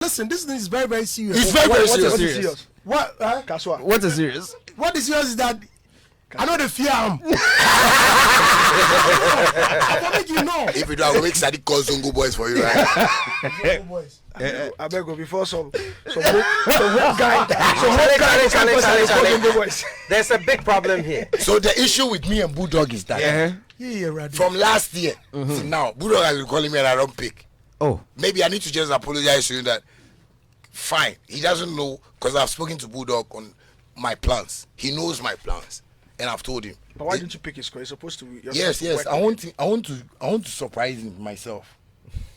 Listen, this thing is very, very serious. It's very serious. What? What is serious? What is serious is that I know the fear him. I make you know. If you do, I will make Sadiq call Zongo boys for you, right? I beg you before some guy. There's a big problem here. So the issue with me and Bulldog is that from last year to now, Bulldog has been calling me and I don't pick. Oh, maybe I need to just apologize to you that. Fine, he doesn't know because I've spoken to Bulldog on my plans. He knows my plans, and I've told him. But why didn't you pick his score? You're supposed to. Yes. I want to surprise him myself.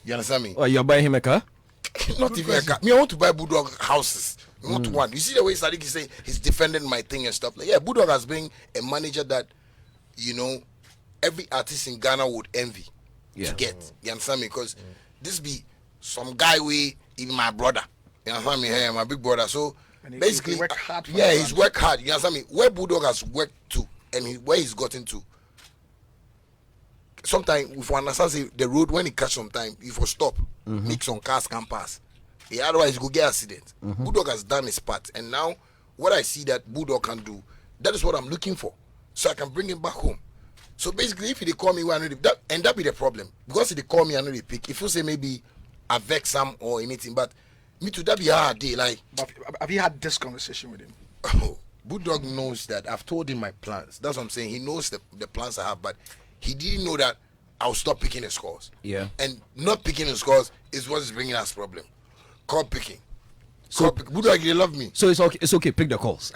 You understand me? Oh, you're buying him a car? Not even a car. Me, I want to buy Bulldog houses. Not one. You see the way Sadiq is saying he's defending my thing and stuff. Like, yeah, Bulldog has been a manager that, every artist in Ghana would envy to get. You understand me? Because this be some guy even my brother. You understand me? Hey, my big brother. So basically, he worked hard for he's worked hard. You understand me? Where Bulldog has worked to and where he's gotten to. Sometimes, if you understand, say, the road when he catch sometime, if you stop, make some cars can pass. Yeah, otherwise, you go get accident. Bulldog has done his part, and now what I see that Bulldog can do, that is what I'm looking for, so I can bring him back home. So basically, if they call me, that be the problem because if they call me, I know they pick. If you say maybe I vex some or anything, but me too, that be a hard day. Like, but have you had this conversation with him? Oh, Bulldog knows that I've told him my plans. That's what I'm saying. He knows the plans I have, but he didn't know that I'll stop picking the scores. Yeah. And not picking the scores is what is bringing us problem. Call picking. Bulldog, they love me. So it's okay. Pick the calls.